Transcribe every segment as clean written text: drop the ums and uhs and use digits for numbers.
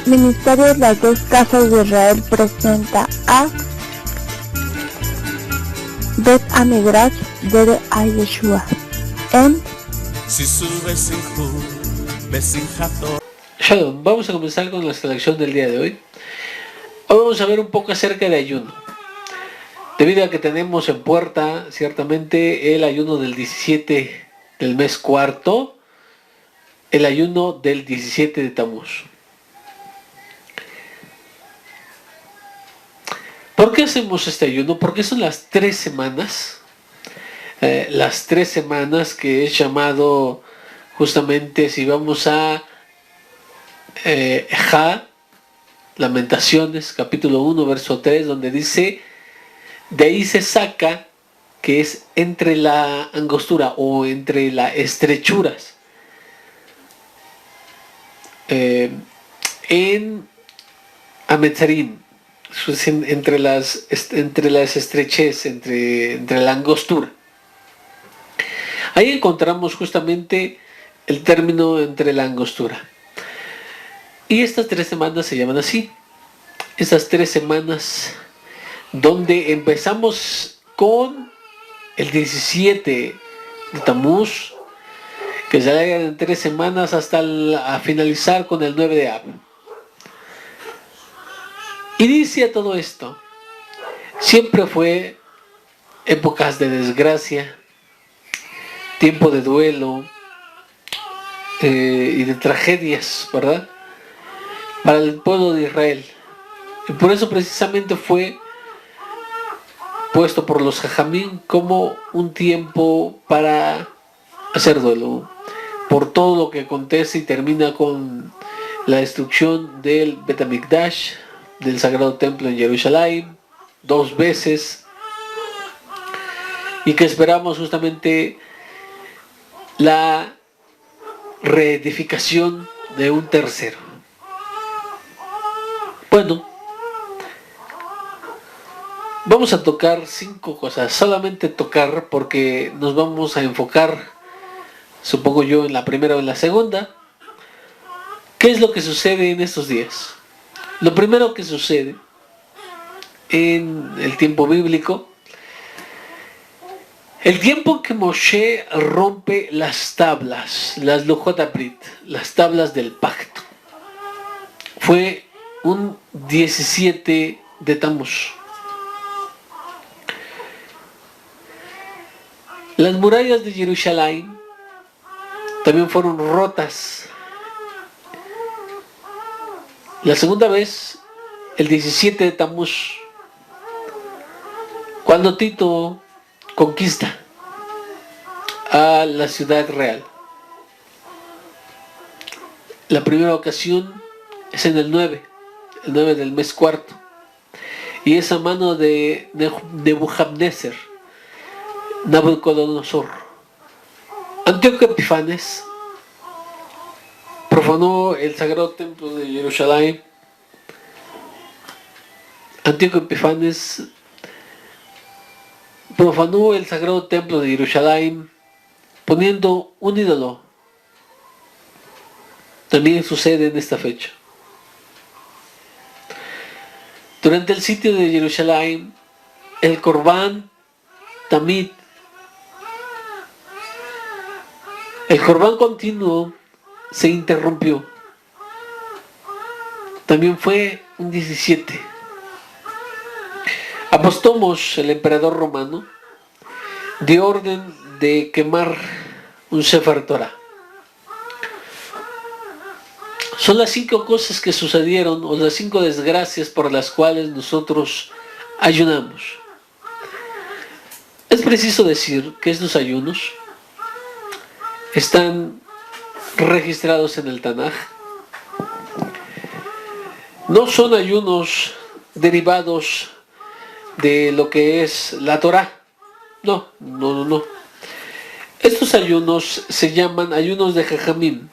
Ministerio de las Dos Casas de Israel presenta a Bet Amidrash de Yeshua en Shalom, vamos a comenzar con la selección del día de hoy. Hoy vamos a ver un poco acerca de ayuno. Debido a que tenemos en puerta ciertamente el ayuno del 17 del mes cuarto, el ayuno del 17 de Tamuz. ¿Por qué hacemos este ayuno? Porque son las 3 semanas. Las 3 semanas que es llamado justamente, si vamos a Lamentaciones, capítulo 1, verso 3, donde dice, de ahí se saca, que es entre la angostura o entre las estrechuras. En Ametzarim, entre las estrechez, entre la angostura. Ahí encontramos justamente el término entre la angostura. Y estas 3 semanas se llaman así. Estas 3 semanas donde empezamos con el 17 de Tamuz, que se alargan en 3 semanas hasta a finalizar con el 9 de Av. Inicia todo esto. Siempre fue épocas de desgracia, tiempo de duelo y de tragedias, ¿verdad? Para el pueblo de Israel. Y por eso precisamente fue puesto por los Jajamín como un tiempo para hacer duelo, por todo lo que acontece y termina con la destrucción del Bet HaMikdash, del Sagrado Templo en Jerusalén, 2 veces, y que esperamos justamente la reedificación de un tercero. Bueno, vamos a tocar 5 cosas, solamente tocar, porque nos vamos a enfocar, supongo yo, en la primera o en la segunda. ¿Qué es lo que sucede en estos días? Lo primero que sucede en el tiempo bíblico, el tiempo que Moshe rompe las tablas, las Luchot HaBrit, las tablas del pacto, fue un 17 de Tamuz. Las murallas de Jerusalén también fueron rotas. La segunda vez, el 17 de Tamuz, cuando Tito conquista a la ciudad real. La primera ocasión es en el 9 del mes cuarto, y es a mano de Nebuchadnezzar, Nabucodonosor. Antíoco Epifanes profanó el sagrado templo de Jerusalén. Antíoco Epifanes profanó el sagrado templo de Jerusalén poniendo un ídolo. También sucede en esta fecha. Durante el sitio de Jerusalén, el Corbán Tamid, el Corbán continuo, se interrumpió. También fue un 17. Apostomos, el emperador romano, dio orden de quemar un Sefer Torah. Son las 5 cosas que sucedieron, o las 5 desgracias por las cuales nosotros ayunamos. Es preciso decir que estos ayunos están registrados en el Tanaj. No son ayunos derivados de lo que es la Torah. No. Estos ayunos se llaman ayunos de Jajamim,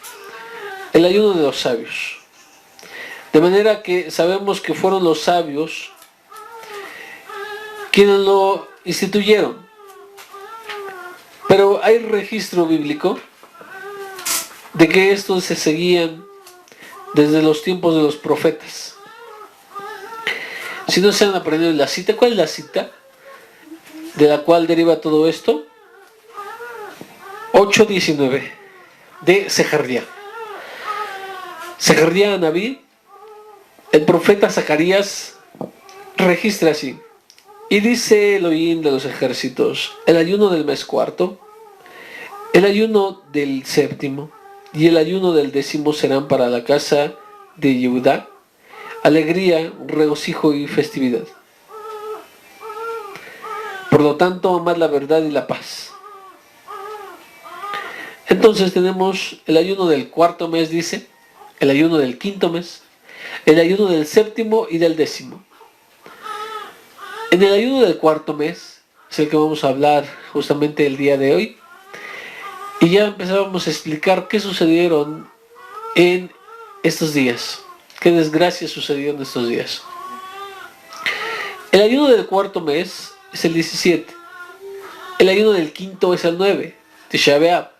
el ayuno de los sabios. De manera que sabemos que fueron los sabios quienes lo instituyeron. Pero hay registro bíblico de que estos se seguían desde los tiempos de los profetas. Si no se han aprendido la cita, ¿cuál es la cita de la cual deriva todo esto? 8:19 de Zacarías. Zacarías Naví, el profeta Zacarías registra así: y dice Elohim de los ejércitos, el ayuno del mes cuarto, el ayuno del séptimo y el ayuno del 10º serán para la casa de Judá alegría, regocijo y festividad. Por lo tanto, amad la verdad y la paz. Entonces tenemos el ayuno del cuarto mes, dice, el ayuno del quinto mes, el ayuno del séptimo y del 10º. En el ayuno del cuarto mes es el que vamos a hablar justamente el día de hoy. Y ya empezábamos a explicar qué sucedieron en estos días. Qué desgracia sucedió en estos días. El ayuno del cuarto mes es el 17. El ayuno del quinto es el 9, Tisha B'Av.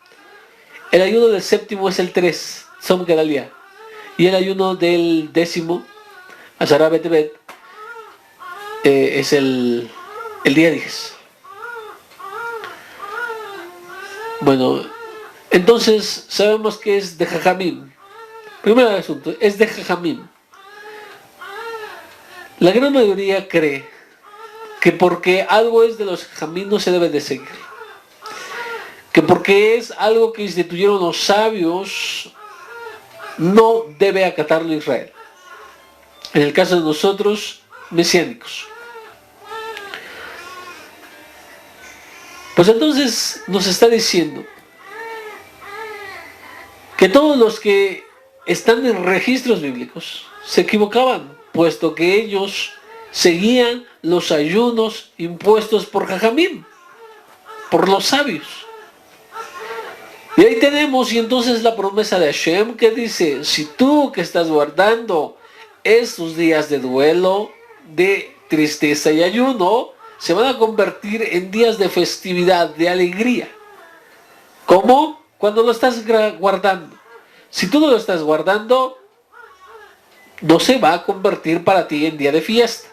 El ayuno del séptimo es el 3, Tzom Gedalia. Y el ayuno del 10º, Asara B'Tevet, es el día 10. Bueno, entonces sabemos que es de Jajamim. Primer asunto, es de Jajamim. La gran mayoría cree que porque algo es de los Jajamim no se debe de seguir. Que porque es algo que instituyeron los sabios, no debe acatarlo Israel. En el caso de nosotros, mesiánicos. Pues entonces nos está diciendo que todos los que están en registros bíblicos se equivocaban, puesto que ellos seguían los ayunos impuestos por Jajamim, por los sabios. Y ahí tenemos, y entonces la promesa de Hashem que dice, si tú que estás guardando estos días de duelo, de tristeza y ayuno, se van a convertir en días de festividad, de alegría. ¿Cómo? Cuando lo estás guardando. Si tú no lo estás guardando, no se va a convertir para ti en día de fiesta.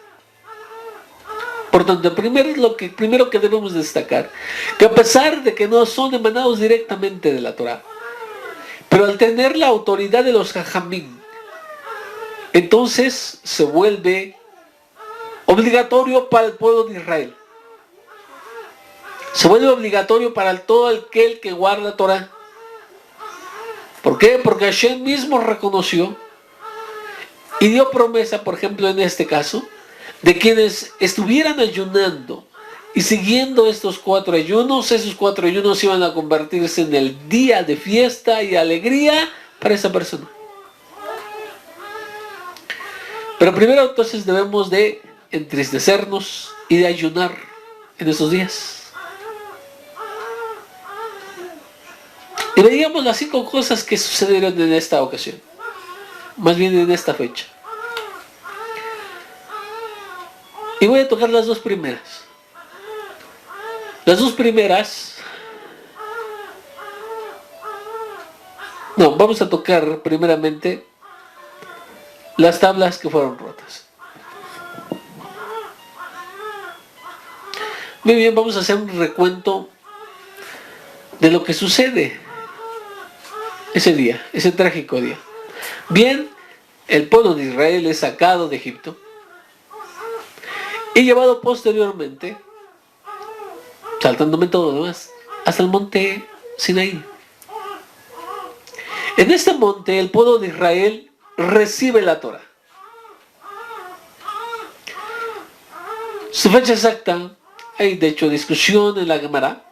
Por tanto, primero que debemos destacar, que a pesar de que no son emanados directamente de la Torah, pero al tener la autoridad de los Jajamim, entonces se vuelve obligatorio para el pueblo de Israel. Se vuelve obligatorio para todo aquel que guarda Torah. ¿Por qué? Porque Hashem mismo reconoció y dio promesa, por ejemplo en este caso, de quienes estuvieran ayunando y siguiendo estos 4 ayunos, esos 4 ayunos iban a convertirse en el día de fiesta y alegría para esa persona. Pero primero entonces debemos de entristecernos y de ayunar en esos días. Y veíamos las 5 cosas que sucedieron en esta ocasión, más bien en esta fecha. Y voy a tocar las 2 primeras. Las 2 primeras... No, vamos a tocar primeramente las tablas que fueron rotas. Muy bien, vamos a hacer un recuento de lo que sucede ese día, ese trágico día. Bien, el pueblo de Israel es sacado de Egipto y llevado posteriormente, saltándome todo lo demás, hasta el monte Sinaí. En este monte el pueblo de Israel recibe la Torah. Su fecha exacta, hay de hecho discusión en la Gemara.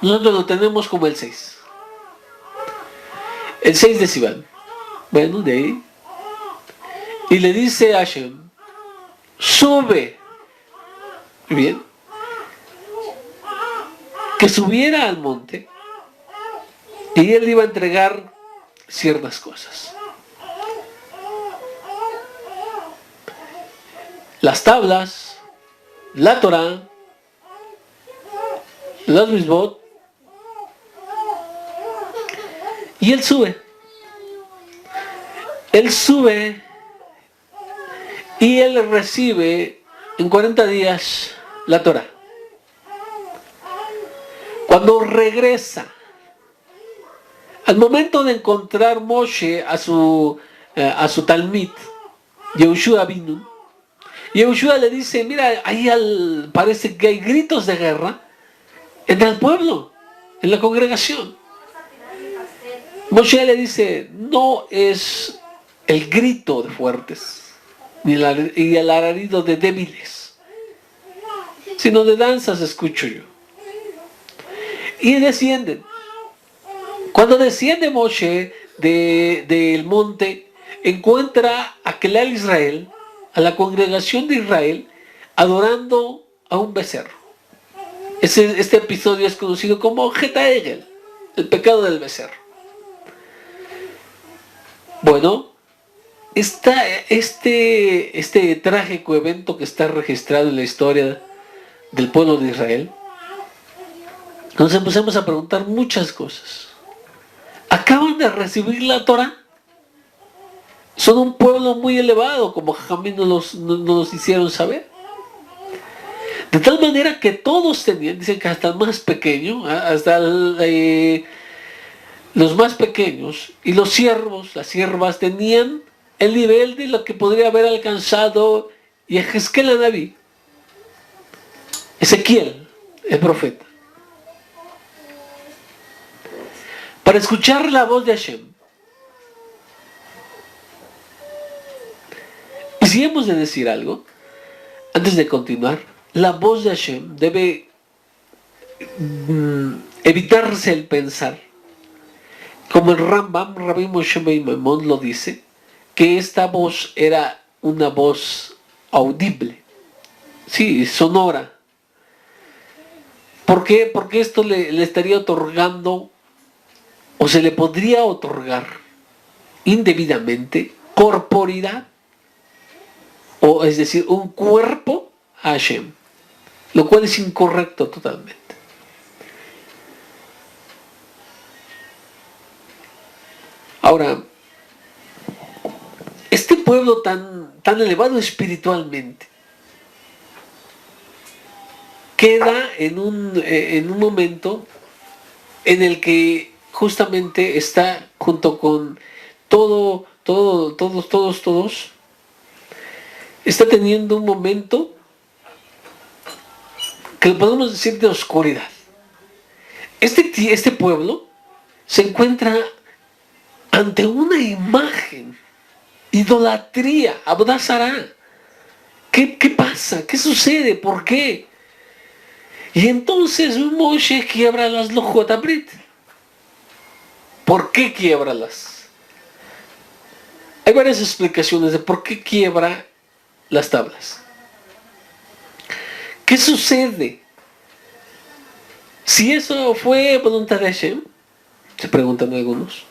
Nosotros lo tenemos como el 6. El 6 de Sivan. Bueno, de ahí. Y le dice a Hashem, sube. Bien. Que subiera al monte y él iba a entregar ciertas cosas. Las tablas, la Torah, las Misbot, y él sube él sube y él recibe en 40 días la Torah. Cuando regresa, al momento de encontrar Moshe a su Talmid, Yehoshua Binu, Yehoshua le dice, mira, ahí parece que hay gritos de guerra entre el pueblo, en la congregación. Moshe le dice, no es el grito de fuertes, ni el alarido de débiles, sino de danzas escucho yo. Y descienden. Cuando desciende Moshe del monte, encuentra a Kelal Israel, a la congregación de Israel, adorando a un becerro. Este episodio es conocido como Geta Egel, el pecado del becerro. Bueno, este trágico evento que está registrado en la historia del pueblo de Israel, nos empezamos a preguntar muchas cosas. ¿Acaban de recibir la Torah? Son un pueblo muy elevado, como Jamín nos hicieron saber. De tal manera que todos tenían, dicen que hasta el más pequeño, hasta los más pequeños, y los siervos, las siervas, tenían el nivel de lo que podría haber alcanzado Yehezkel el Naví, Ezequiel, el profeta. Para escuchar la voz de Hashem. Y si hemos de decir algo, antes de continuar, la voz de Hashem debe evitarse el pensar, como el Rambam, Rabbi Moshe ben Maimon lo dice, que esta voz era una voz audible, sí, sonora. ¿Por qué? Porque esto le estaría otorgando, o se le podría otorgar indebidamente, corporidad, o es decir, un cuerpo a Hashem, lo cual es incorrecto totalmente. Ahora, este pueblo tan elevado espiritualmente queda en un momento en el que justamente está junto con todos, está teniendo un momento que lo podemos decir de oscuridad. Este pueblo se encuentra ante una imagen, idolatría, Avodah Zará. ¿Qué pasa? ¿Qué sucede? ¿Por qué? Y entonces Moshe quiebra las Lojot Abrit. ¿Por qué quiebralas? Hay varias explicaciones de por qué quiebra las tablas. ¿Qué sucede? Si eso fue voluntad de Hashem, se preguntan algunos.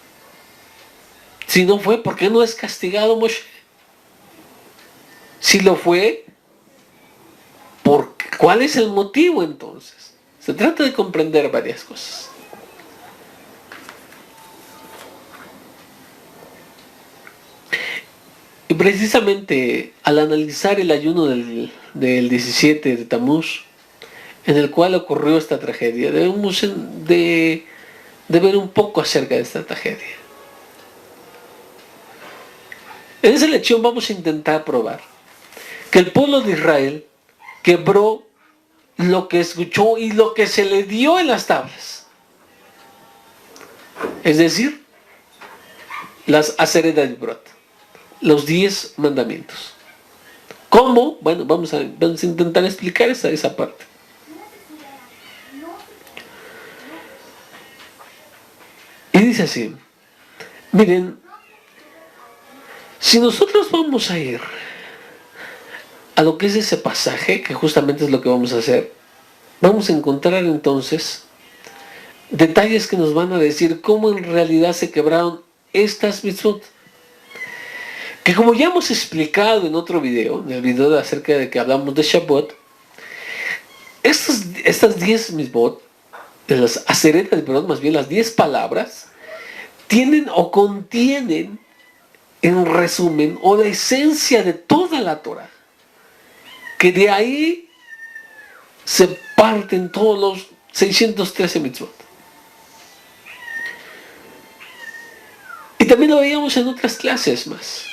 Si no fue, ¿por qué no es castigado Moshe? Si lo fue, ¿cuál es el motivo entonces? Se trata de comprender varias cosas. Y precisamente al analizar el ayuno del 17 de Tamuz, en el cual ocurrió esta tragedia, debemos de ver un poco acerca de esta tragedia. En esa lección vamos a intentar probar que el pueblo de Israel quebró lo que escuchó y lo que se le dio en las tablas. Es decir, las Aseret Dibrot, los 10 mandamientos. ¿Cómo? Bueno, vamos a intentar explicar esa parte. Y dice así, miren, si nosotros vamos a ir a lo que es ese pasaje, que justamente es lo que vamos a hacer, vamos a encontrar entonces detalles que nos van a decir cómo en realidad se quebraron estas mitzvot. Que como ya hemos explicado en otro video, en el video acerca de que hablamos de Shabbat, estas 10 mitzvot, de las Aseret Dibrot, más bien las 10 palabras, tienen o contienen en resumen, o la esencia de toda la Torah, que de ahí se parten todos los 613 mitzvot. Y también lo veíamos en otras clases más,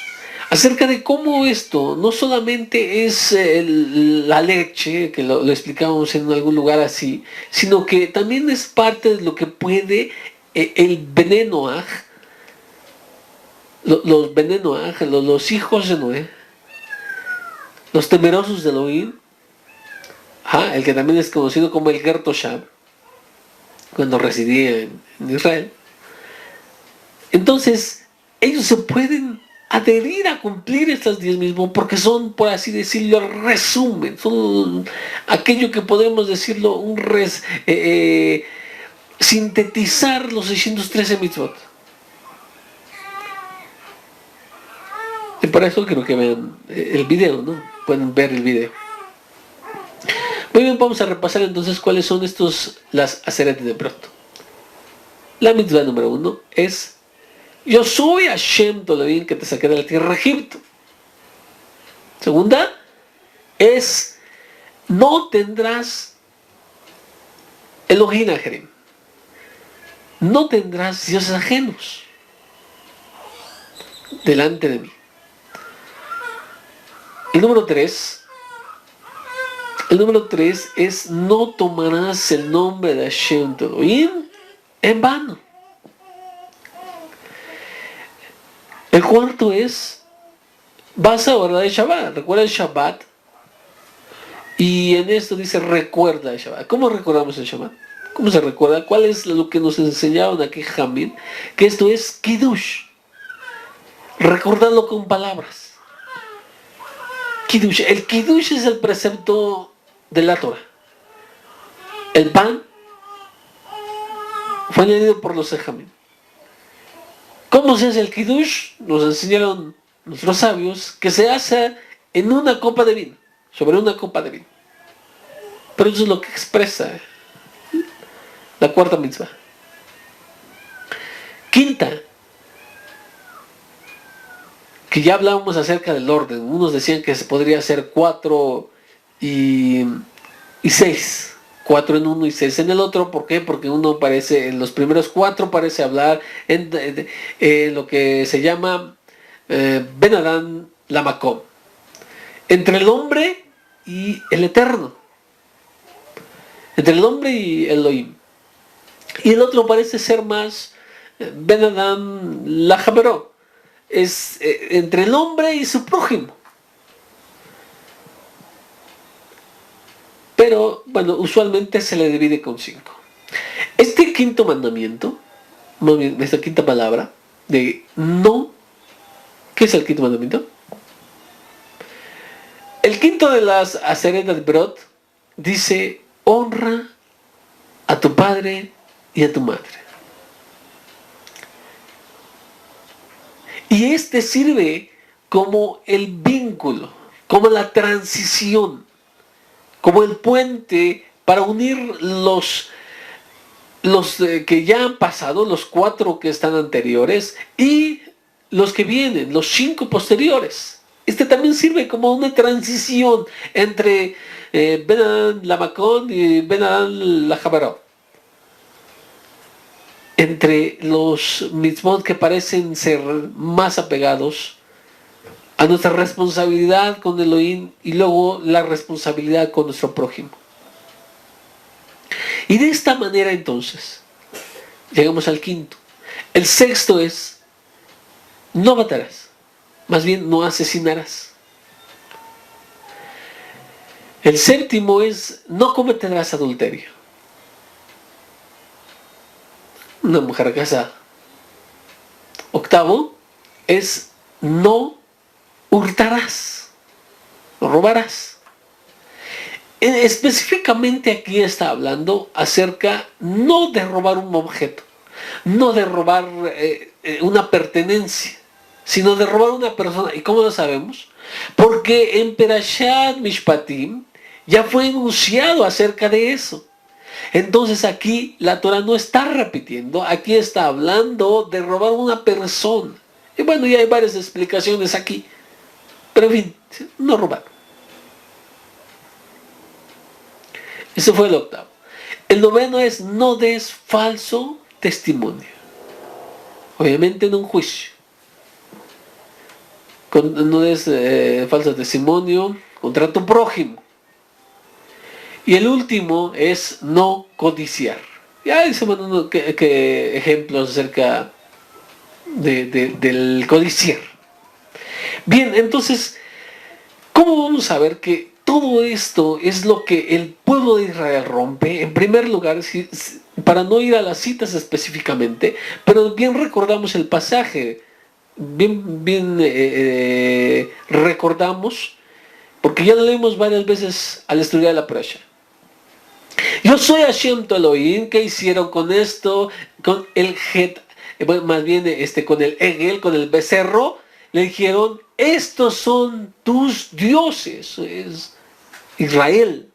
acerca de cómo esto no solamente es la leche, que lo explicábamos en algún lugar así, sino que también es parte de lo que puede el veneno, los venenoaj, los hijos de Noé, los temerosos de Elohim, el que también es conocido como el Ger Toshab, cuando residía en Israel. Entonces, ellos se pueden adherir a cumplir estas 10 mismos porque son, por así decirlo, resumen, son aquello que podemos decirlo, sintetizar los 613 mitzvot. Y por eso quiero que vean el video, ¿no? Pueden ver el video. Muy bien, vamos a repasar entonces cuáles son las aseret de Brot. La mitzvah número 1 es: yo soy Hashem Todavín que te saqué de la tierra de Egipto. Segunda es: no tendrás Elohim Ajerim. No tendrás dioses ajenos delante de mí. El número 3 es: no tomarás el nombre de Hashem Todavín en vano. El cuarto es: vas a guardar el Shabbat, recuerda el Shabbat. Y en esto dice: recuerda el Shabbat. ¿Cómo recordamos el Shabbat? ¿Cómo se recuerda? ¿Cuál es lo que nos enseñaron aquí Jamín? Que esto es Kiddush. Recordarlo con palabras. Kiddush. El Kiddush es el precepto de la Torah. El pan fue añadido por los Jamín. ¿Cómo se hace el Kiddush? Nos enseñaron nuestros sabios que se hace en una copa de vino, sobre una copa de vino. Pero eso es lo que expresa la cuarta mitzvah. Quinta, que ya hablábamos acerca del orden. Unos decían que se podría hacer 4 y 6. 4 en uno y 6 en el otro. ¿Por qué? Porque uno parece, en los primeros 4 parece hablar en lo que se llama Ben Adán Lamakom, entre el hombre y el eterno, entre el hombre y Elohim. Y el otro parece ser más Ben Adán Lajaberó, es entre el hombre y su prójimo. Pero, bueno, usualmente se le divide con 5. Este quinto mandamiento, esta quinta palabra, de no, ¿qué es el quinto mandamiento? El quinto de las aseret de Brot dice: honra a tu padre y a tu madre. Y este sirve como el vínculo, como la transición, como el puente para unir los que ya han pasado, los 4 que están anteriores, y los que vienen, los 5 posteriores. Este también sirve como una transición entre Ben Adán Lamakon y Ben Adán Lajabaró, entre los mitzvot que parecen ser más apegados a nuestra responsabilidad con Elohim y luego la responsabilidad con nuestro prójimo. Y de esta manera entonces llegamos al quinto. El sexto es: no matarás, más bien no asesinarás. El séptimo es: no cometerás adulterio. Una mujer casada. Octavo es: no hurtarás, no robarás. Específicamente aquí está hablando acerca no de robar un objeto, no de robar una pertenencia, sino de robar una persona. ¿Y cómo lo sabemos? Porque en Perashat Mishpatim ya fue enunciado acerca de eso. Entonces aquí la Torah no está repitiendo, aquí está hablando de robar una persona. Y bueno, ya hay varias explicaciones aquí. Pero en fin, no robar. Ese fue el octavo. El noveno es no des falso testimonio. Obviamente en un juicio. No des falso testimonio contra tu prójimo. Y el último es no codiciar. Ya dice bueno, que ejemplos acerca del codiciar. Bien, entonces, ¿cómo vamos a ver que todo esto es lo que el pueblo de Israel rompe? En primer lugar, para no ir a las citas específicamente, pero bien recordamos el pasaje, bien recordamos, porque ya lo leímos varias veces al estudiar la parasha. Yo soy Hashem tu Elohim. ¿Qué hicieron con esto? Con el Het, más bien con el Egel, con el becerro, le dijeron, estos son tus dioses, es Israel.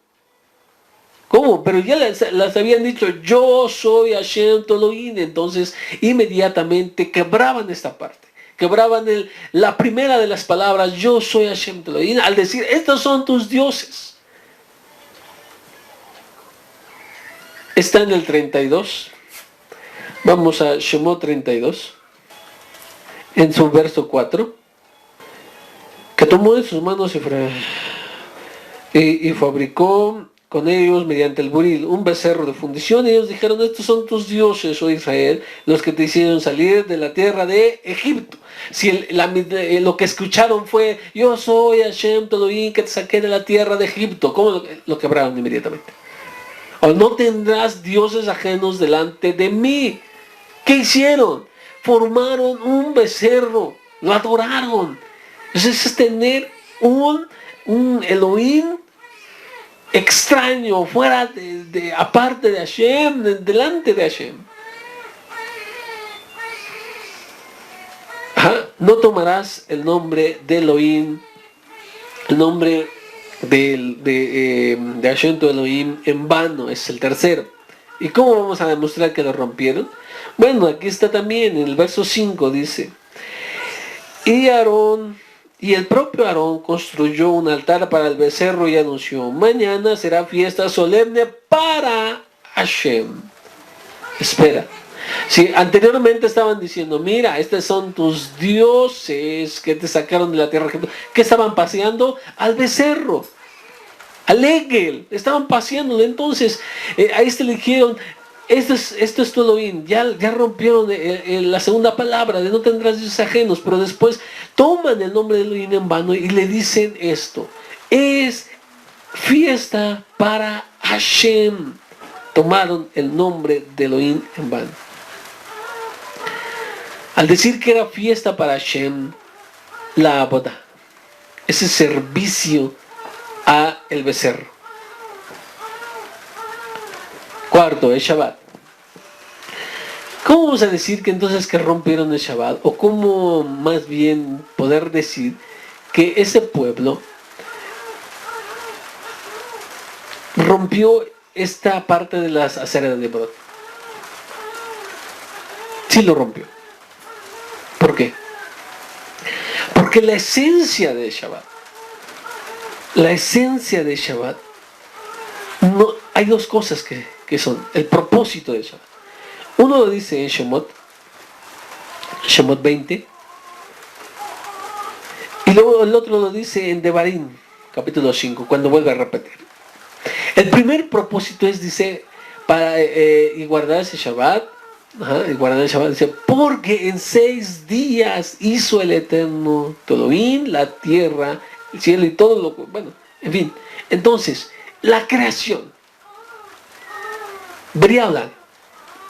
¿Cómo? Pero ya las habían dicho, yo soy Hashem tu Elohim. Entonces inmediatamente quebraban esta parte. Quebraban la primera de las palabras, yo soy Hashem tu Elohim, al decir, estos son tus dioses. Está en el 32. Vamos a Shemot 32. En su verso 4. Que tomó en sus manos y fabricó con ellos mediante el buril un becerro de fundición. Y ellos dijeron, estos son tus dioses, oh Israel, los que te hicieron salir de la tierra de Egipto. Si lo que escucharon fue, yo soy Hashem tu Elohim que te saqué de la tierra de Egipto, ¿cómo lo quebraron inmediatamente? O no tendrás dioses ajenos delante de mí. ¿Qué hicieron? Formaron un becerro, lo adoraron. Entonces es tener un Elohim extraño, fuera aparte de Hashem, delante de Hashem. No tomarás el nombre de Elohim, el nombre de Hashem tu Elohim en vano, es el tercero. ¿Y cómo vamos a demostrar que lo rompieron? Bueno, aquí está también, en el verso 5 dice, y el propio Aarón construyó un altar para el becerro y anunció, mañana será fiesta solemne para Hashem. Espera. Si anteriormente estaban diciendo, mira, estos son tus dioses que te sacaron de la tierra, que estaban paseando al becerro, al Egel, estaban paseándolo. Entonces a este le dijeron, esto es tu Elohim. Ya rompieron la segunda palabra de no tendrás dioses ajenos, pero después toman el nombre de Elohim en vano y le dicen esto, es fiesta para Hashem. Tomaron el nombre de Elohim en vano. Al decir que era fiesta para Hashem, la abodá, ese servicio a el becerro. Cuarto, el Shabbat. ¿Cómo vamos a decir que entonces que rompieron el Shabbat? O cómo más bien poder decir que ese pueblo rompió esta parte de las aceras de Brot. Sí lo rompió. ¿Por qué? Porque la esencia de Shabbat, no, hay dos cosas que son el propósito de Shabbat. Uno lo dice en Shemot 20, y luego el otro lo dice en Devarim, capítulo 5, cuando vuelve a repetir. El primer propósito es, dice, para y guardar ese Shabbat, y guardar el Shabbat, dice, porque en 6 días hizo el Eterno Elohim, la tierra, el cielo y todo lo, bueno, en fin. Entonces, la creación, Briaolam,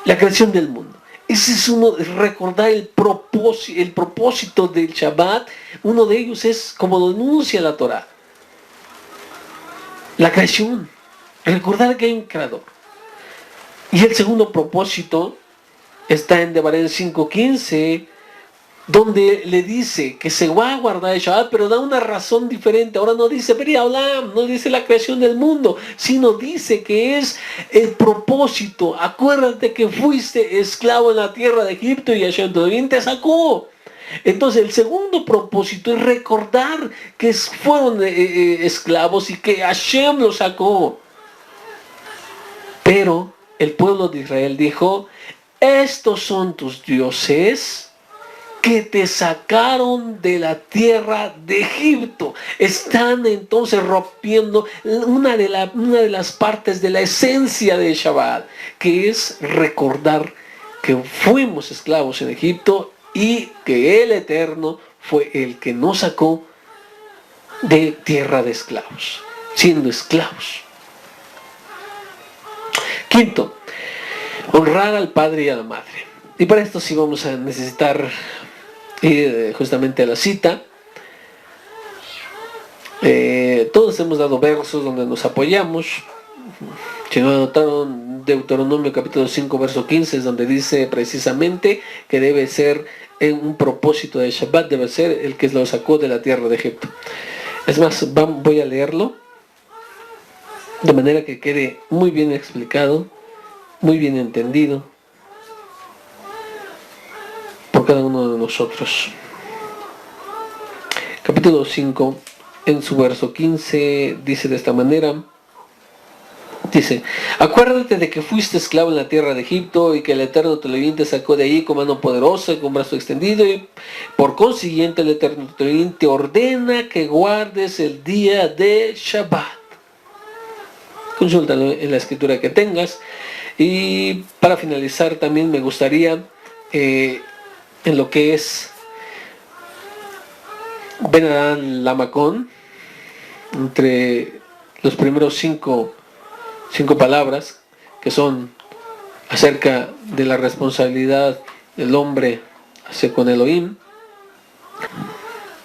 la creación del mundo. Ese es uno, recordar el propósito del Shabbat. Uno de ellos es, como lo enuncia la Torah, la creación. Recordar que hay un creador. Y el segundo propósito está en Devarim 5:15, donde le dice que se va a guardar el Shabbat, pero da una razón diferente. Ahora no dice Briaolam, no dice la creación del mundo, sino dice que es el propósito. Acuérdate que fuiste esclavo en la tierra de Egipto y Hashem te sacó. Entonces el segundo propósito es recordar que fueron esclavos y que Hashem los sacó. Pero el pueblo de Israel dijo, estos son tus dioses que te sacaron de la tierra de Egipto. Están entonces rompiendo una de las partes de la esencia de Shabbat, que es recordar que fuimos esclavos en Egipto y que el Eterno fue el que nos sacó de tierra de esclavos, siendo esclavos. Quinto, honrar al padre y a la madre. Y para esto sí vamos a necesitar ir justamente a la cita. Todos hemos dado versos donde nos apoyamos. Si no anotaron, Deuteronomio capítulo 5 verso 15 es donde dice precisamente que debe ser en un propósito de Shabbat, debe ser el que lo sacó de la tierra de Egipto. Es más, voy a leerlo de manera que quede muy bien explicado, muy bien entendido por cada uno de nosotros. Capítulo 5, en su verso 15, dice de esta manera, dice, acuérdate de que fuiste esclavo en la tierra de Egipto y que el Eterno tu Elohim te sacó de ahí con mano poderosa y con brazo extendido, y por consiguiente el Eterno tu Elohim te ordena que guardes el día de Shabbat. Consúltalo en la escritura que tengas. Y para finalizar también me gustaría en lo que es Ben Adán Lamacón, entre los primeros cinco palabras que son acerca de la responsabilidad del hombre hacia con Elohim.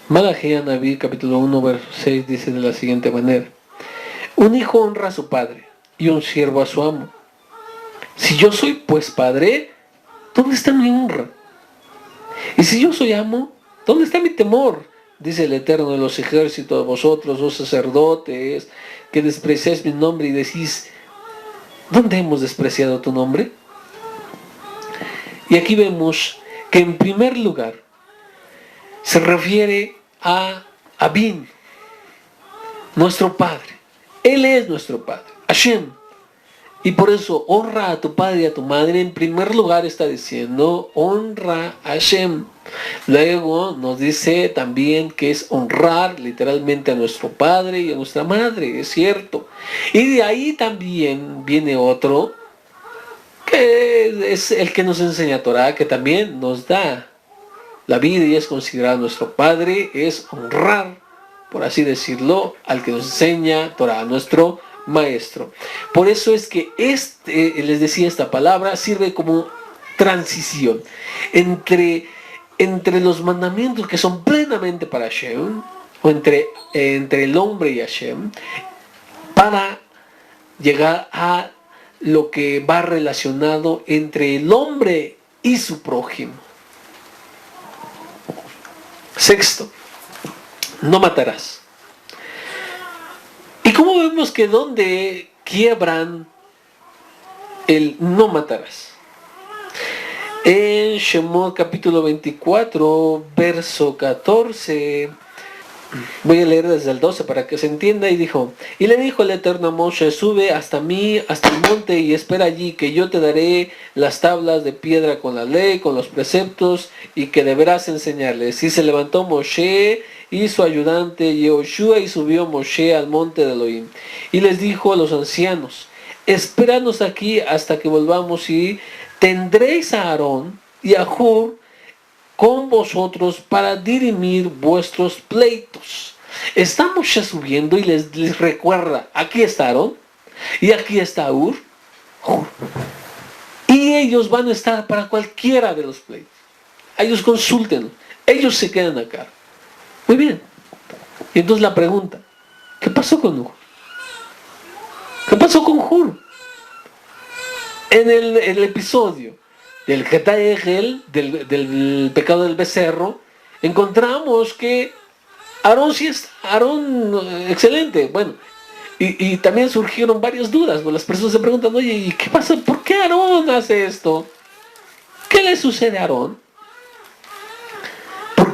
Malachi Naví capítulo 1 verso 6 dice de la siguiente manera: un hijo honra a su padre y un siervo a su amo. Si yo soy pues padre, ¿dónde está mi honra? Y si yo soy amo, ¿dónde está mi temor? Dice el Eterno de los ejércitos, vosotros, los sacerdotes, que despreciáis mi nombre y decís, ¿dónde hemos despreciado tu nombre? Y aquí vemos que en primer lugar se refiere a Abin, nuestro Padre. Él es nuestro Padre, Hashem. Y por eso honra a tu padre y a tu madre. En primer lugar está diciendo honra a Hashem. Luego nos dice también que es honrar literalmente a nuestro padre y a nuestra madre, es cierto. Y de ahí también viene otro, que es el que nos enseña Torah, que también nos da la vida y es considerado nuestro padre, es honrar, por así decirlo, al que nos enseña Torah, nuestro maestro. Por eso es que les decía, esta palabra sirve como transición entre los mandamientos que son plenamente para Hashem, o entre el hombre y Hashem, para llegar a lo que va relacionado entre el hombre y su prójimo. Sexto, no matarás. ¿Y cómo vemos que donde quiebran el no matarás? En Shemot capítulo 24, verso 14, voy a leer desde el 12 para que se entienda, y dijo, y le dijo el Eterno a Moshe, sube hasta mí, hasta el monte, y espera allí, que yo te daré las tablas de piedra con la ley, con los preceptos, y que deberás enseñarles. Y se levantó Moshe y su ayudante Yehoshua, y subió Moshe al monte de Elohim. Y les dijo a los ancianos, esperanos aquí hasta que volvamos, y tendréis a Aarón y a Hur con vosotros para dirimir vuestros pleitos. Estamos ya subiendo y les recuerda, aquí está Aarón y aquí está Hur. Y ellos van a estar para cualquiera de los pleitos. Ellos consulten, ellos se quedan acá. Muy bien. Y entonces la pregunta, ¿qué pasó con Hur? ¿Qué pasó con Hur? En el episodio del Getay Egel, del pecado del becerro, encontramos que Aarón sí es excelente. Bueno, y también surgieron varias dudas. Las personas se preguntan, oye, ¿y qué pasa? ¿Por qué Aarón hace esto? ¿Qué le sucede a Aarón?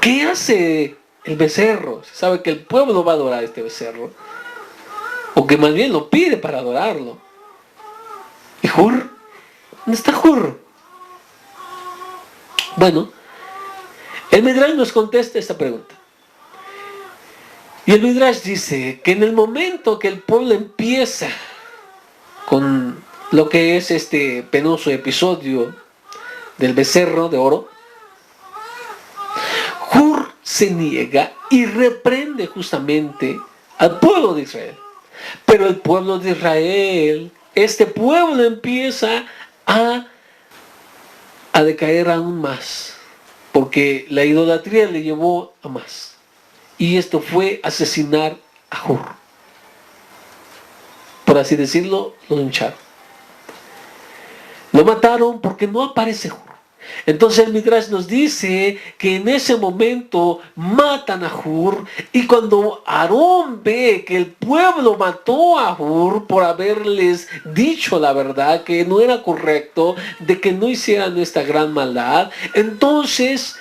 ¿qué hace el becerro? Se sabe que el pueblo va a adorar a este becerro, o que más bien lo pide para adorarlo. ¿Y Hur? ¿Dónde está Hur? Bueno, el Midrash nos contesta esta pregunta. Y el Midrash dice que en el momento que el pueblo empieza con lo que es este penoso episodio del becerro de oro, Hur se niega y reprende justamente al pueblo de Israel. Pero el pueblo de Israel, este pueblo empieza a decaer aún más, porque la idolatría le llevó a más. Y esto fue asesinar a Hur. Por así decirlo, lo lincharon. Lo mataron porque no aparece Hur. Entonces el Midrash nos dice que en ese momento matan a Hur, y cuando Aarón ve que el pueblo mató a Hur por haberles dicho la verdad, que no era correcto, de que no hicieran esta gran maldad, entonces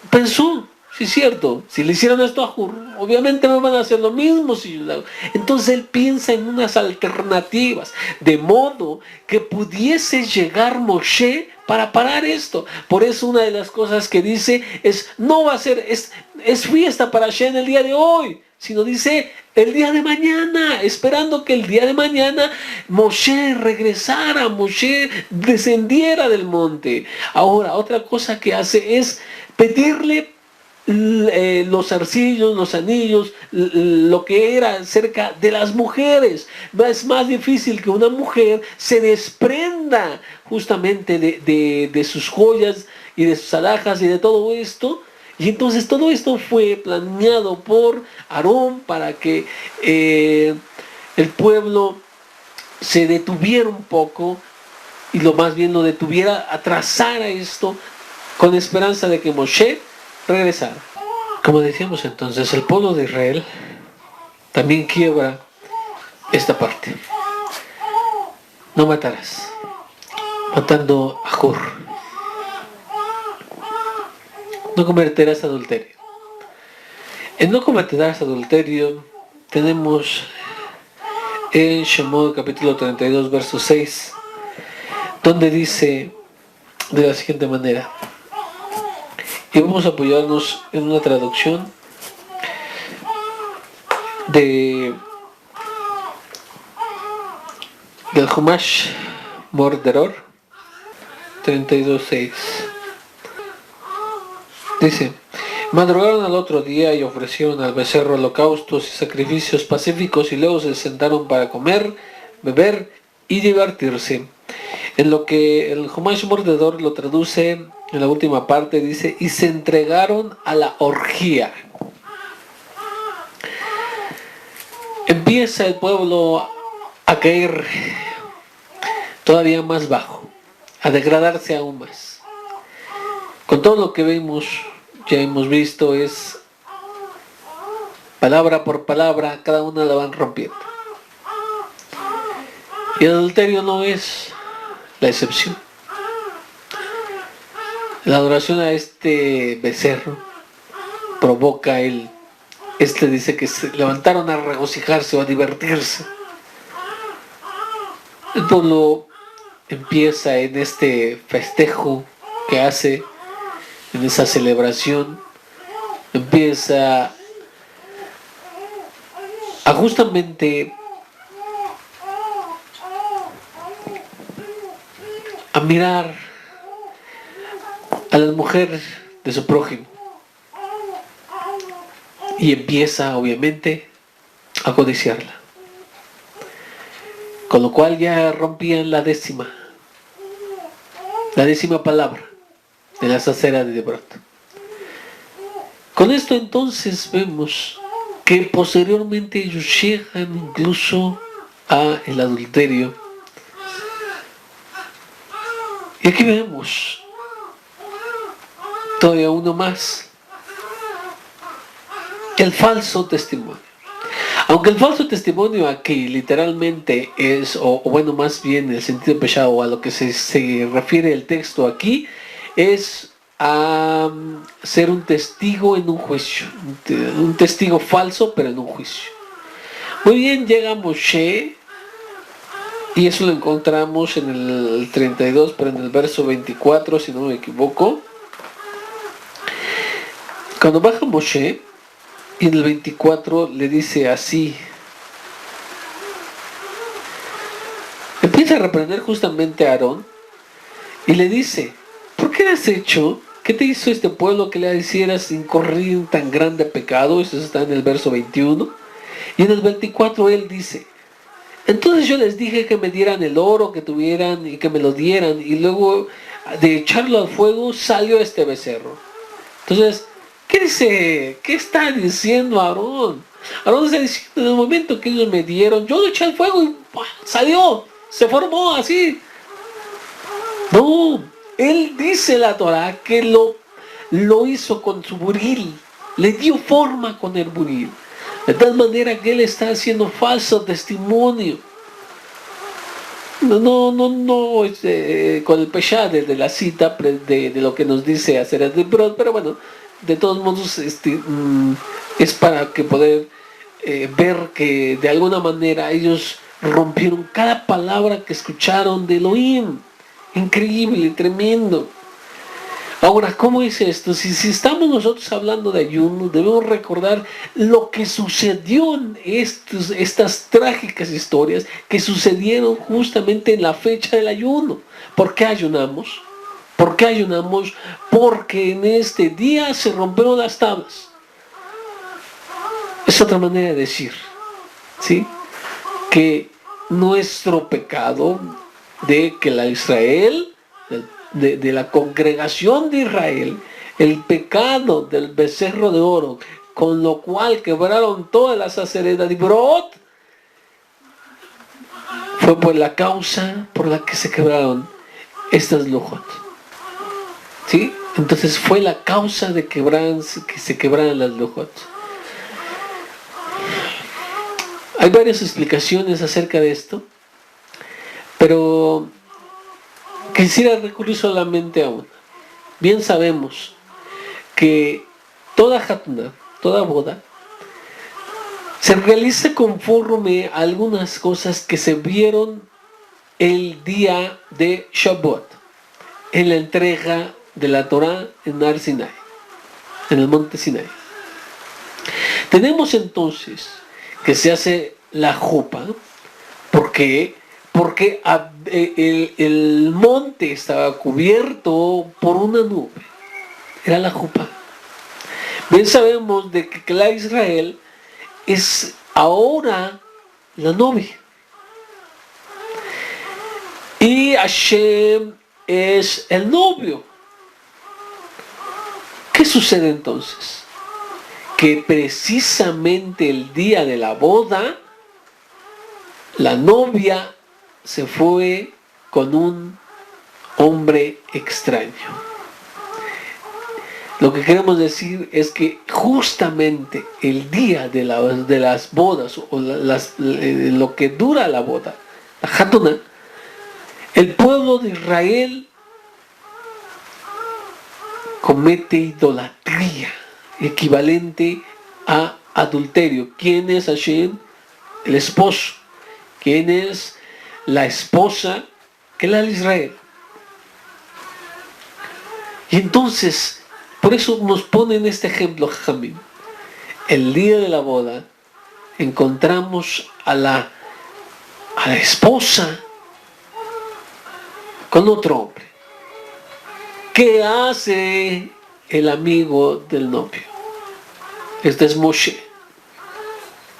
pensó, sí es cierto, si le hicieron esto a Hur, obviamente me van a hacer lo mismo. Entonces él piensa en unas alternativas, de modo que pudiese llegar Moshe para parar esto. Por eso una de las cosas que dice es, no va a ser, es fiesta para Hashem el día de hoy, sino dice el día de mañana, esperando que el día de mañana Moshe regresara, Moshe descendiera del monte. Ahora, otra cosa que hace es pedirle los zarcillos, los anillos, lo que era cerca de las mujeres. Es más difícil que una mujer se desprenda justamente de sus joyas y de sus alhajas y de todo esto. Y entonces todo esto fue planeado por Aarón para que el pueblo se detuviera un poco, y lo más bien lo detuviera, atrasara esto con esperanza de que Moshe regresar. Como decíamos entonces, el pueblo de Israel también quiebra esta parte. No matarás, matando a Hur. No cometerás adulterio. En no cometerás adulterio tenemos en Shemot capítulo 32 verso 6, donde dice de la siguiente manera. Y vamos a apoyarnos en una traducción del Humash Morderor 32.6. Dice: madrugaron al otro día y ofrecieron al becerro holocaustos y sacrificios pacíficos, y luego se sentaron para comer, beber y divertirse. En lo que el Humash Mordedor lo traduce en la última parte, dice: y se entregaron a la orgía. Empieza el pueblo a caer todavía más bajo, a degradarse aún más. Con todo lo que vemos, ya hemos visto, es palabra por palabra, cada una la van rompiendo. Y el adulterio no es la excepción. La adoración a este becerro provoca dice que se levantaron a regocijarse o a divertirse. El pueblo empieza en este festejo que hace, en esa celebración, empieza a justamente a mirar a la mujer de su prójimo, y empieza obviamente a codiciarla, con lo cual ya rompían la décima palabra de la sacera de Debrot. Con esto entonces vemos que posteriormente ellos llegan incluso a el adulterio. Y aquí vemos todavía uno más: el falso testimonio. Aunque el falso testimonio aquí literalmente es, o bueno, más bien el sentido pesado, o a lo que se refiere el texto aquí, es a ser un testigo en un juicio, un testigo falso, pero en un juicio. Muy bien, llega Moshe, y eso lo encontramos en el 32, pero en el verso 24, si no me equivoco. Cuando baja Moshe, y en el 24 le dice así, empieza a reprender justamente a Aarón, y le dice, ¿por qué has hecho? ¿Qué te hizo este pueblo que le hicieras incurrir en tan grande pecado? Eso está en el verso 21. Y en el 24 él dice, entonces yo les dije que me dieran el oro que tuvieran y que me lo dieran, y luego de echarlo al fuego salió este becerro. Entonces, ¿qué dice? ¿Qué está diciendo Aarón? Aarón está diciendo, en el momento que ellos me dieron, yo lo eché al fuego y ¡pah! Salió, se formó así. No, él dice la Torah que lo hizo con su buril, le dio forma con el buril, de tal manera que él está haciendo falso testimonio. No, con el peshá de la cita de lo que nos dice hacer, pero bueno, de todos modos es para que poder ver que de alguna manera ellos rompieron cada palabra que escucharon de Elohim. Increíble, tremendo. Ahora, ¿cómo es esto? Si estamos nosotros hablando de ayuno, debemos recordar lo que sucedió en estas trágicas historias que sucedieron justamente en la fecha del ayuno. ¿Por qué ayunamos? ¿Por qué ayunamos? Porque en este día se rompieron las tablas. Es otra manera de decir, ¿sí? Que nuestro pecado de que la Israel, de la congregación de Israel, el pecado del becerro de oro, con lo cual quebraron todas las aceredas de Brot, fue por la causa por la que se quebraron estas lujot. ¿Sí? Entonces fue la causa de que se quebraran las lujot. Hay varias explicaciones acerca de esto, pero quisiera recurrir solamente a una. Bien sabemos que toda hatuna, toda boda, se realiza conforme a algunas cosas que se vieron el día de Shavuot, en la entrega de la Torah en Har Sinai, en el monte Sinai. Tenemos entonces que se hace la jupa, porque el monte estaba cubierto por una nube. Era la jupa. Bien sabemos de que la Israel es ahora la novia. Y Hashem es el novio. ¿Qué sucede entonces? Que precisamente el día de la boda, la novia se fue con un hombre extraño. Lo que queremos decir es que justamente el día de las bodas, o lo que dura la boda, la Hatuna, el pueblo de Israel comete idolatría, equivalente a adulterio. ¿Quién es Hashem? El esposo. ¿Quién es la esposa? Que es la de Israel. Y entonces, por eso nos ponen este ejemplo, Jamín. El día de la boda encontramos a la esposa con otro hombre. ¿Qué hace el amigo del novio? Este es Moshe.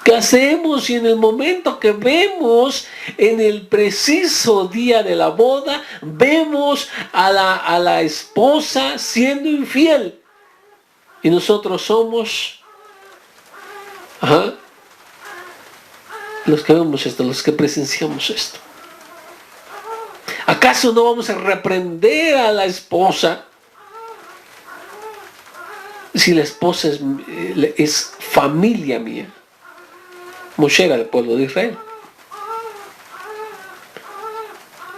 ¿Qué hacemos si en el momento que vemos, en el preciso día de la boda, vemos a la esposa siendo infiel? Y nosotros somos los que vemos esto, los que presenciamos esto. ¿Acaso no vamos a reprender a la esposa si la esposa es familia mía? Moshe era del pueblo de Israel.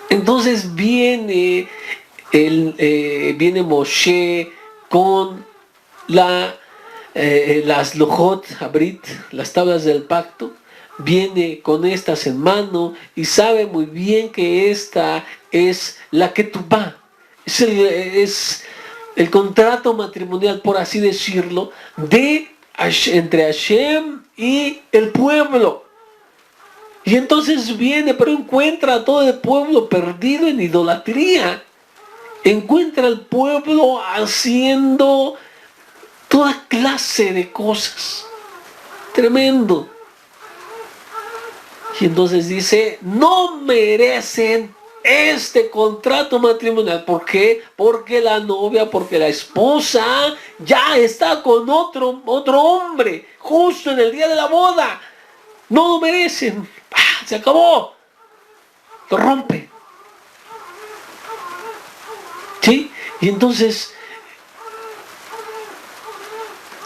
Entonces viene viene Moshe con las Lojot Abrit, las tablas del pacto, viene con estas en mano y sabe muy bien que esta es la Ketubá, es el contrato matrimonial, por así decirlo, entre Hashem y el pueblo. Y entonces viene, pero encuentra a todo el pueblo perdido en idolatría. Encuentra al pueblo haciendo toda clase de cosas. Tremendo. Y entonces dice, no merecen este contrato matrimonial. ¿Por qué? Porque la novia, porque la esposa ya está con otro hombre, justo en el día de la boda. No lo merecen. Se acabó. Lo rompe. ¿Sí? Y entonces,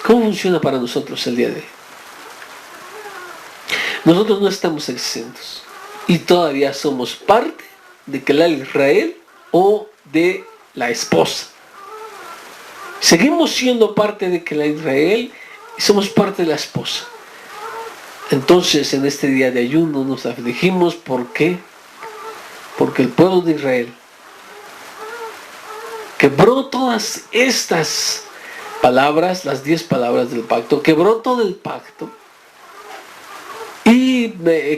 ¿cómo funciona para nosotros el día de hoy? Nosotros no estamos exentos y todavía somos parte de Kelal Israel o de la esposa. Seguimos siendo parte de Kelal Israel y somos parte de la esposa. Entonces, en este día de ayuno nos afligimos. ¿Por qué? Porque el pueblo de Israel quebró todas estas palabras, las 10 palabras del pacto, quebró todo el pacto, y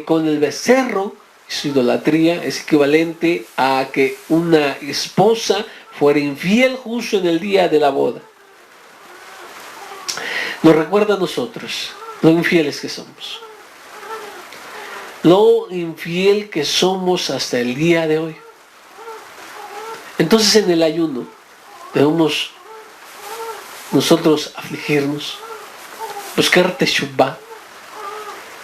con el becerro, su idolatría es equivalente a que una esposa fuera infiel justo en el día de la boda. Nos recuerda a nosotros lo infieles que somos, lo infiel que somos hasta el día de hoy. Entonces, en el ayuno debemos nosotros afligirnos, buscar teshuvá,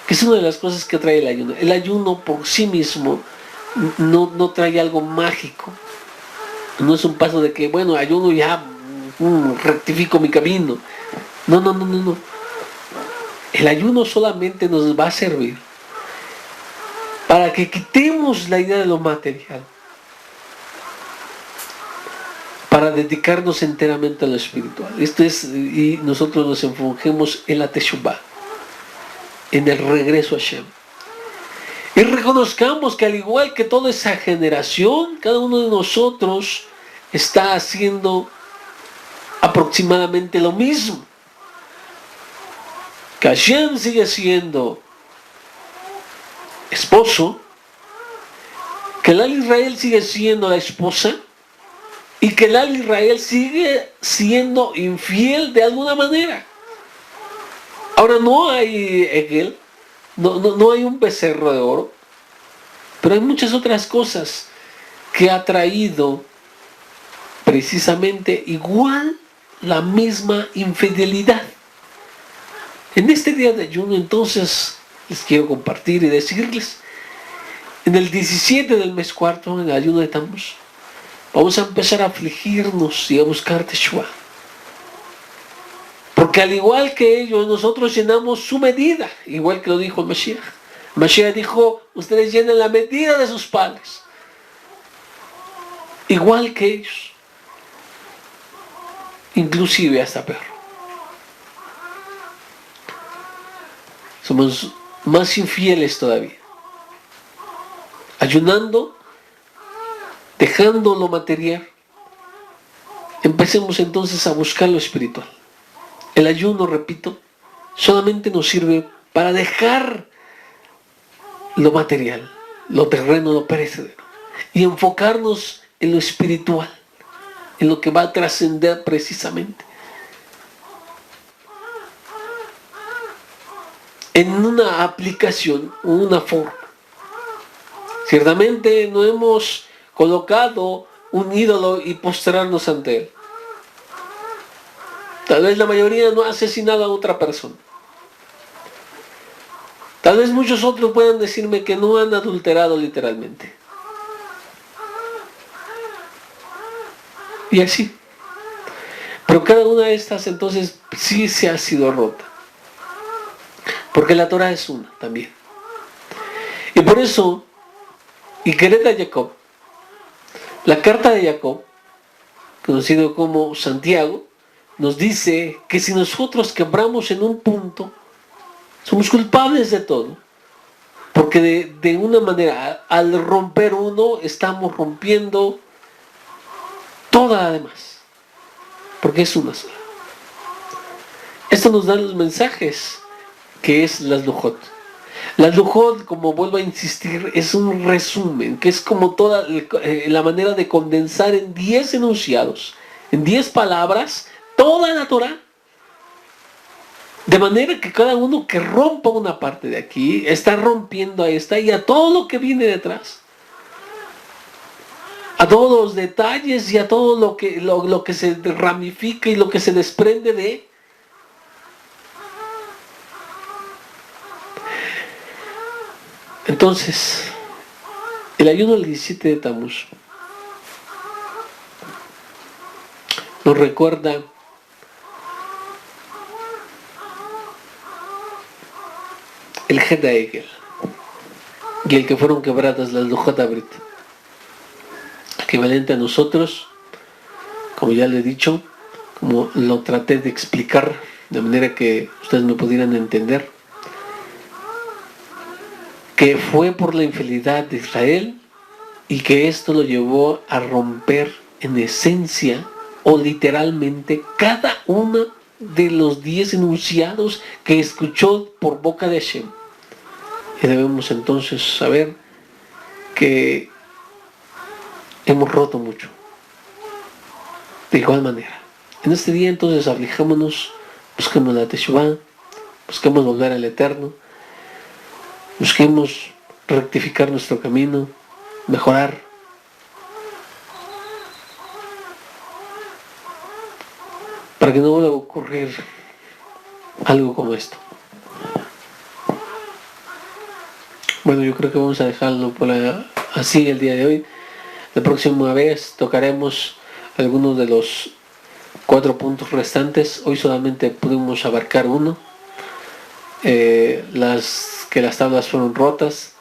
que es una de las cosas que trae el ayuno. El ayuno por sí mismo no trae algo mágico. No es un paso de que, bueno, ayuno ya, rectifico mi camino. No. El ayuno solamente nos va a servir para que quitemos la idea de lo material, para dedicarnos enteramente a lo espiritual. Esto es, y nosotros nos enfoquemos en la teshuvá, en el regreso a Hashem. Y reconozcamos que al igual que toda esa generación, cada uno de nosotros está haciendo aproximadamente lo mismo. Que Hashem sigue siendo esposo, que el Al Israel sigue siendo la esposa, y que el Al Israel sigue siendo infiel de alguna manera. Ahora no hay Egel, no hay un becerro de oro, pero hay muchas otras cosas que ha traído precisamente igual la misma infidelidad. En este día de ayuno, entonces, les quiero compartir y decirles, en el 17 del mes cuarto, en el ayuno de Tammuz, vamos a empezar a afligirnos y a buscar Teshuvá. Porque al igual que ellos, nosotros llenamos su medida, igual que lo dijo el Mashiach. Mashiach dijo, ustedes llenan la medida de sus padres. Igual que ellos. Inclusive hasta perro. Somos más infieles todavía. Ayunando, dejando lo material. Empecemos entonces a buscar lo espiritual. El ayuno, repito, solamente nos sirve para dejar lo material, lo terreno, lo perecedero, y enfocarnos en lo espiritual, en lo que va a trascender precisamente. En una aplicación, una forma. Ciertamente no hemos colocado un ídolo y postrarnos ante él. Tal vez la mayoría no ha asesinado a otra persona. Tal vez muchos otros puedan decirme que no han adulterado literalmente. Y así. Pero cada una de estas entonces sí se ha sido rota. Porque la Torah es una también. Y por eso, y querida Jacob, la carta de Jacob conocido como Santiago, nos dice que si nosotros quebramos en un punto, somos culpables de todo. Porque de una manera, al romper uno, estamos rompiendo toda la demás. Porque es una sola. Esto nos da los mensajes, que es las Lujot. Las Lujot, como vuelvo a insistir, es un resumen, que es como toda la manera de condensar en 10 enunciados, en 10 palabras, toda la Torah. De manera que cada uno que rompa una parte de aquí, está rompiendo a esta y a todo lo que viene detrás. A todos los detalles y a todo lo que se ramifica y lo que se desprende de. Entonces, el ayuno del 17 de Tamuz nos recuerda el Hedda Egel y el que fueron quebradas las Lujot Abrit, equivalente a nosotros, como ya le he dicho, como lo traté de explicar de manera que ustedes me pudieran entender, que fue por la infidelidad de Israel y que esto lo llevó a romper en esencia o literalmente cada uno de los 10 enunciados que escuchó por boca de Hashem. Y debemos entonces saber que hemos roto mucho. De igual manera, en este día entonces aflijámonos, busquemos la Teshuvah, busquemos volver al Eterno, busquemos rectificar nuestro camino, mejorar. Para que no vuelva a ocurrir algo como esto. Bueno, yo creo que vamos a dejarlo así el día de hoy. La próxima vez tocaremos algunos de los 4 puntos restantes. Hoy solamente pudimos abarcar uno. Que las tablas fueron rotas.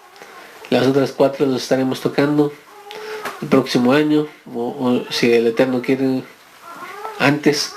Las otras 4 las estaremos tocando el próximo año. O si el Eterno quiere antes.